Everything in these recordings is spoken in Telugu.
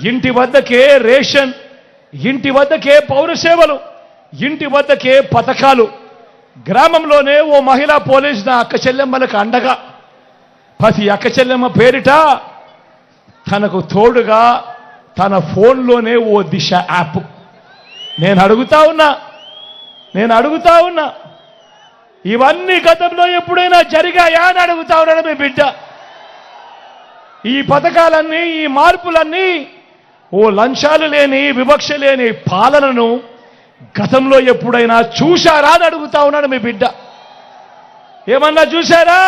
ఇంటి వద్దకే రేషన్, ఇంటి వద్దకే పౌర సేవలు, ఇంటి వద్దకే పథకాలు. గ్రామంలోనే ఓ మహిళా పోలీసు నా అక్క చెల్లెమ్మలకు అండగా, ప్రతి అక్క చెల్లెమ్మ పేరిట తనకు తోడుగా తన ఫోన్లోనే ఓ దిశ యాప్. నేను అడుగుతా ఉన్నా ఇవన్నీ గతంలో ఎప్పుడైనా జరిగాయా అని అడుగుతా ఉన్నాడు మీ బిడ్డ. ఈ పథకాలన్నీ, ఈ మార్పులన్నీ ఓ లంచాలు లేని, వివక్ష లేని పాలనను గతంలో ఎప్పుడైనా చూశారా అని అడుగుతా ఉన్నాడు మీ బిడ్డ. ఏమన్నా చూశారా?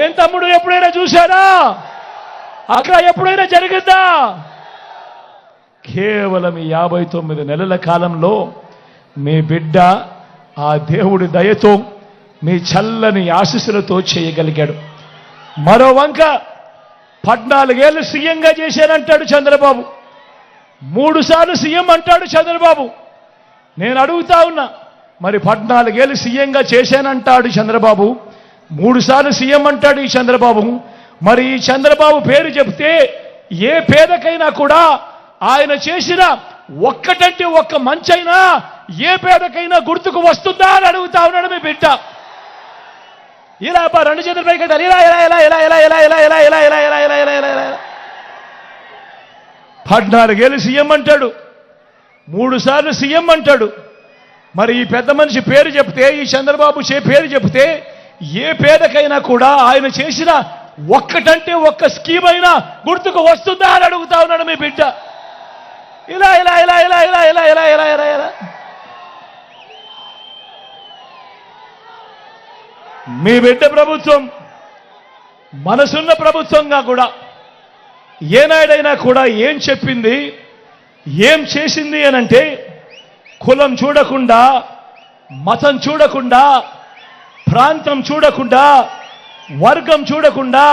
ఏం తమ్ముడు, ఎప్పుడైనా చూశారా? అక్కడ ఎప్పుడైనా జరిగిందా? కేవలం 59 నెలల కాలంలో మీ బిడ్డ ఆ దేవుడి దయతో, మీ చల్లని ఆశీస్సులతో చేయగలిగాడు. మరో వంక 14 ఏళ్ళు సీఎంగా చేశానంటాడు చంద్రబాబు, 3 సార్లు సీఎం అంటాడు చంద్రబాబు. నేను అడుగుతా ఉన్నా, మరి 14 ఏళ్ళు సీఎంగా చేశానంటాడు చంద్రబాబు, 3 సార్లు సీఎం అంటాడు ఈ చంద్రబాబు. మరి ఈ చంద్రబాబు పేరు చెప్తే ఏ పేదకైనా కూడా ఆయన చేసిన ఒక్కటంటే ఒక్క మంచైనా ఏ పేదకైనా గుర్తుకు వస్తుందా అని అడుగుతా ఉన్నాడు మీ బిడ్డ. ఇలా 2 చేతులు పైకి కట్టాలి. ఇలా ఇలా ఇలా ఇలా ఇలా ఇలా ఇలా ఇలా ఇలా ఇలా ఇలా ఇలా ఇలా ఇలా ఇలా 14 ఏళ్ళు సీఎం అంటాడు, 3 సార్లు సీఎం అంటాడు. మరి ఈ పెద్ద మనిషి పేరు చెప్తే, ఈ చంద్రబాబు పేరు చెప్తే ఏ పేదకైనా కూడా ఆయన చేసిన ఒక్కటంటే ఒక్క స్కీమ్ అయినా గుర్తుకు వస్తుందా అని అడుగుతా ఉన్నాడు మీ బిడ్డ. ఇలా ఇలా ఇలా ఇలా ఇలా ఇలా ఇలా ఇలా ఇలా ఇలా మీ బిడ్డ ప్రభుత్వం మనసున్న ప్రభుత్వంగా కూడా ఏనాడైనా కూడా ఏం చెప్పింది, ఏం చేసింది అనంటే కులం చూడకుండా, మతం చూడకుండా, ప్రాంతం చూడకుండా, వర్గం చూడకుండా,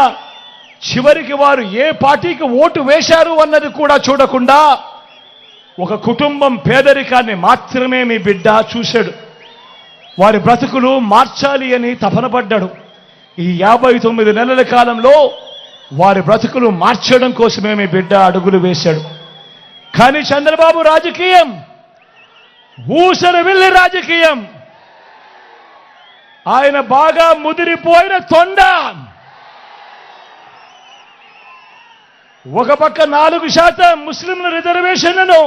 చివరికి వారు ఏ పార్టీకి ఓటు వేశారు అన్నది కూడా చూడకుండా ఒక కుటుంబం పేదరికాన్ని మాత్రమే మీ బిడ్డ చూశాడు. వారి బ్రతుకులు మార్చాలి అని తపన పడ్డాడు. ఈ 59 నెలల కాలంలో వారి బ్రతుకులు మార్చడం కోసమే మీ బిడ్డ అడుగులు వేశాడు. కానీ చంద్రబాబు రాజకీయం ఊసర వెళ్ళి రాజకీయం. ఆయన బాగా ముదిరిపోయిన తొండ. ఒక పక్క 4% ముస్లింల రిజర్వేషన్లను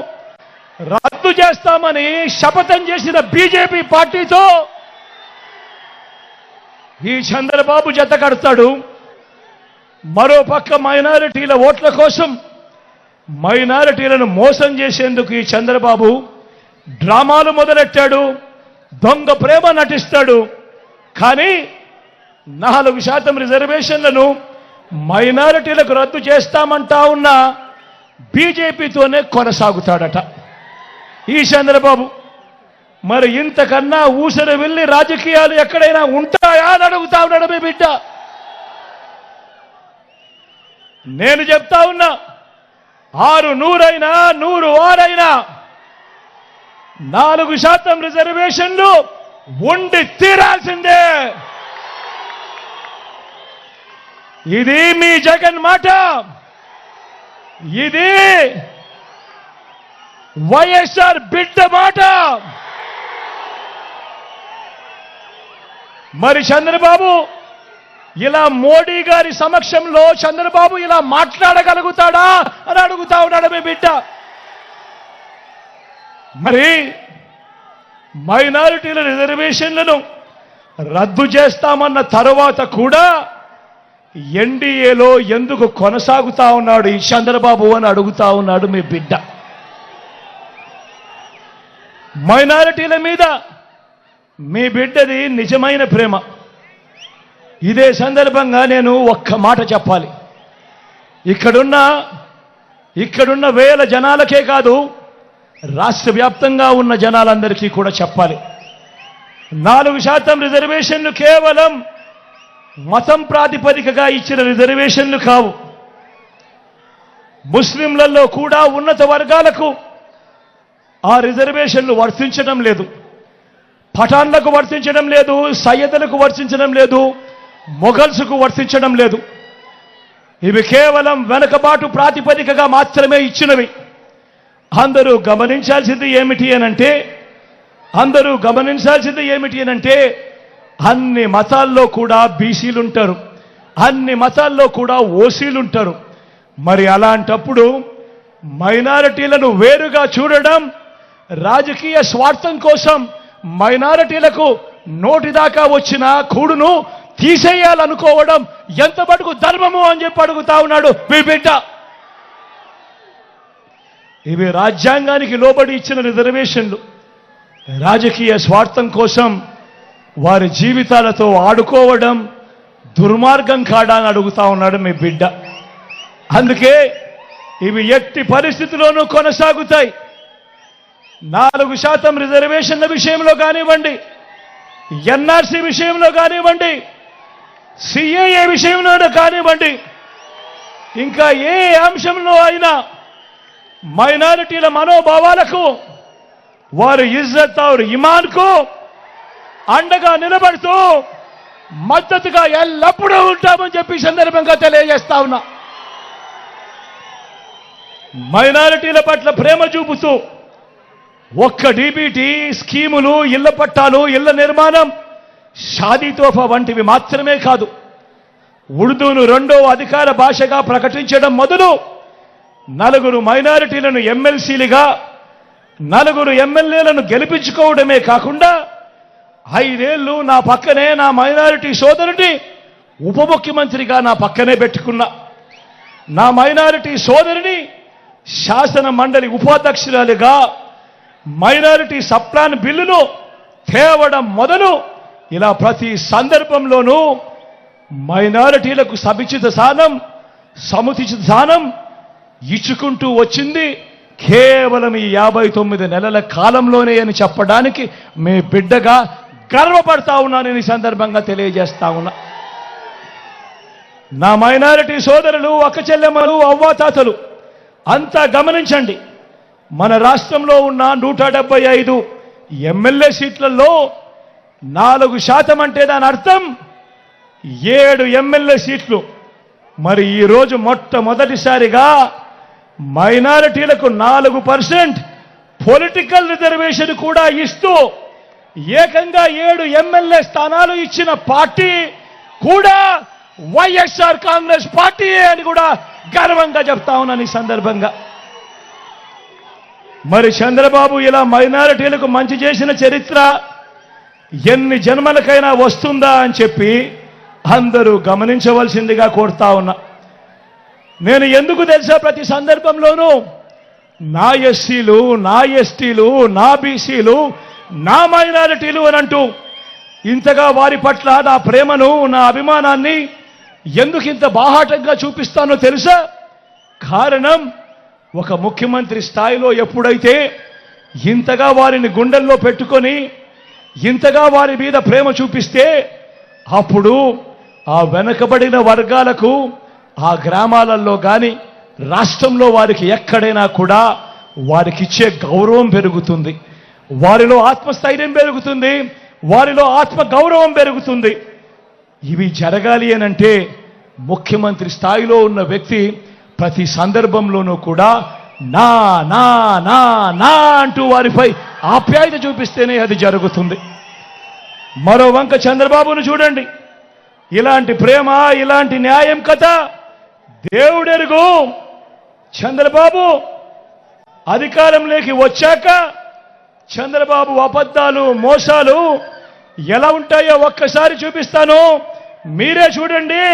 రద్దు చేస్తామని శపథం చేసిన బీజేపీ పార్టీతో ఈ చంద్రబాబు జత కడతాడు. మరో పక్క మైనారిటీల ఓట్ల కోసం మైనారిటీలను మోసం చేసేందుకు ఈ చంద్రబాబు డ్రామాలు మొదలెట్టాడు, దొంగ ప్రేమ నటిస్తాడు. కానీ 4% రిజర్వేషన్లను మైనారిటీలకు రద్దు చేస్తామంటా ఉన్న బీజేపీతోనే కొనసాగుతాడట ఈ చంద్రబాబు. మరి ఇంతకన్నా ఊసర వెళ్ళి రాజకీయాలు ఎక్కడైనా ఉంటాయా అని అడుగుతా ఉన్నాడు మీ బిడ్డ. నేను చెప్తా ఉన్నా, 6 100 100 6 4% రిజర్వేషన్లు ఉండి తీరాల్సిందే. ఇది మీ జగన్ మాట, ఇది వైఎస్ఆర్ బిడ్డ మాట. మరి చంద్రబాబు ఇలా మోడీ గారి సమక్షంలో చంద్రబాబు ఇలా మాట్లాడగలుగుతాడా అని అడుగుతా ఉన్నాడు మీ బిడ్డ. మరి మైనారిటీల రిజర్వేషన్లను రద్దు చేస్తామన్న తరువాత కూడా ఎన్డీఏలో ఎందుకు కొనసాగుతా ఉన్నాడు ఈ చంద్రబాబు అని అడుగుతా ఉన్నాడు మీ బిడ్డ. మైనారిటీల మీద మీ బిడ్డది నిజమైన ప్రేమ. ఇదే సందర్భంగా నేను ఒక్క మాట చెప్పాలి. ఇక్కడున్న వేల జనాలకే కాదు, రాష్ట్ర వ్యాప్తంగా ఉన్న జనాలందరికీ కూడా చెప్పాలి. 4% రిజర్వేషన్లు కేవలం మతం ప్రాతిపదికగా ఇచ్చిన రిజర్వేషన్లు కావు. ముస్లింలలో కూడా ఉన్నత వర్గాలకు ఆ రిజర్వేషన్లు వర్తించడం లేదు. పఠాన్లకు వర్తించడం లేదు, సయ్యదులకు వర్తించడం లేదు, మొఘల్స్కు వర్తించడం లేదు. ఇవి కేవలం వెనుకబాటు ప్రాతిపదికగా మాత్రమే ఇచ్చినవి. అందరూ గమనించాల్సింది ఏమిటి అనంటే అన్ని మతాల్లో కూడా బీసీలుంటారు, అన్ని మతాల్లో కూడా ఓసీలుంటారు. మరి అలాంటప్పుడు మైనారిటీలను వేరుగా చూడడం, రాజకీయ స్వార్థం కోసం మైనారిటీలకు నోటిదాకా వచ్చిన కూడును తీసేయాలనుకోవడం ఎంత మటుకు ధర్మము అని చెప్పి అడుగుతా ఉన్నాడు మీ బిడ్డ. ఇవి రాజ్యాంగానికి లోబడి ఇచ్చిన రిజర్వేషన్లు. రాజకీయ స్వార్థం కోసం వారి జీవితాలతో ఆడుకోవడం దుర్మార్గం కాడా అని అడుగుతా ఉన్నాడు మీ బిడ్డ. అందుకే ఇవి ఎట్టి పరిస్థితిలోనూ కొనసాగుతాయి. 4% రిజర్వేషన్ల విషయంలో కానివ్వండి, ఎన్ఆర్సీ విషయంలో కానివ్వండి, సిఏఏ విషయంలో కానివ్వండి, ఇంకా ఏ అంశంలో అయినా మైనారిటీల మనోభావాలకు, వారి ఇజ్జత్ और ఇమాన్కు అండగా నిలబడుతూ మద్దతుగా ఎల్లప్పుడూ ఉంటామని చెప్పి సందర్భంగా తెలియజేస్తా ఉన్నా. మైనారిటీల పట్ల ప్రేమ చూపుతూ ఒక్క డీబీటీ స్కీములు, ఇళ్ల పట్టాలు, ఇళ్ల నిర్మాణం, షాదీ తోఫా వంటివి మాత్రమే కాదు, ఉర్దూను 2వ అధికార భాషగా ప్రకటించడం మొదలు 4 మైనారిటీలను ఎమ్మెల్సీలుగా, 4 ఎమ్మెల్యేలను గెలిపించుకోవడమే కాకుండా 5 ఏళ్లు నా పక్కనే నా మైనారిటీ సోదరుని ఉప ముఖ్యమంత్రిగా నా పక్కనే పెట్టుకున్నా. నా మైనారిటీ సోదరిని శాసన మండలి ఉపాధ్యక్షురాలిగా మైనారిటీ సప్లాన్ బిల్లును తేవడం మొదలు ఇలా ప్రతి సందర్భంలోనూ మైనారిటీలకు సముచిత స్థానం ఇచ్చుకుంటూ వచ్చింది కేవలం ఈ 59 నెలల కాలంలోనే అని చెప్పడానికి మీ బిడ్డగా గర్వపడతా ఉన్నానని ఈ సందర్భంగా తెలియజేస్తా ఉన్నా. నా మైనారిటీ సోదరులు, అక్క చెల్లెమ్మలు, అవ్వాతాతలు అంతా గమనించండి. మన రాష్ట్రంలో ఉన్న 175 ఎమ్మెల్యే సీట్లలో 4% అంటే దాని అర్థం 7 ఎమ్మెల్యే సీట్లు. మరి ఈరోజు మొట్టమొదటిసారిగా మైనారిటీలకు 4% పొలిటికల్ రిజర్వేషన్ కూడా ఇస్తూ ఏకంగా 7 ఎమ్మెల్యే స్థానాలు ఇచ్చిన పార్టీ కూడా వైఎస్ఆర్ కాంగ్రెస్ పార్టీ అని కూడా గర్వంగా చెప్తా ఉన్నాను ఈ సందర్భంగా. మరి చంద్రబాబు ఇలా మైనారిటీలకు మంచి చేసిన చరిత్ర ఎన్ని జన్మలకైనా వస్తుందా అని చెప్పి అందరూ గమనించవలసిందిగా కోరుతా ఉన్నా. నేను ఎందుకు తెలుసా ప్రతి సందర్భంలోనూ నా ఎస్సీలు, నా ఎస్టీలు, నా బీసీలు, నా మైనారిటీలు అని అంటూ ఇంతగా వారి పట్ల నా ప్రేమను, నా అభిమానాన్ని ఎందుకు ఇంత బాహాటంగా చూపిస్తానో తెలుసా? కారణం, ఒక ముఖ్యమంత్రి స్థాయిలో ఎప్పుడైతే ఇంతగా వారిని గుండెల్లో పెట్టుకొని ఇంతగా వారి మీద ప్రేమ చూపిస్తే అప్పుడు ఆ వెనుకబడిన వర్గాలకు ఆ గ్రామాలలో కానీ రాష్ట్రంలో వారికి ఎక్కడైనా కూడా వారికి ఇచ్చే గౌరవం పెరుగుతుంది, వారిలో ఆత్మస్థైర్యం పెరుగుతుంది, వారిలో ఆత్మ గౌరవం పెరుగుతుంది. ఇవి జరగాలి అనంటే ముఖ్యమంత్రి స్థాయిలో ఉన్న వ్యక్తి ప్రతి సందర్భంలోనూ కూడా నా నా నా నా అంటూ వారిపై ఆప్యాయత చూపిస్తేనే అది జరుగుతుంది. మరో వంక చంద్రబాబును చూడండి. ఇలాంటి ప్రేమ, ఇలాంటి న్యాయం కథ దేవుడెరుగు. చంద్రబాబు అధికారంలోకి వచ్చాక చంద్రబాబు అబద్ధాలు, మోసాలు ఎలా ఉంటాయో ఒక్కసారి చూపిస్తాను, మీరే చూడండి.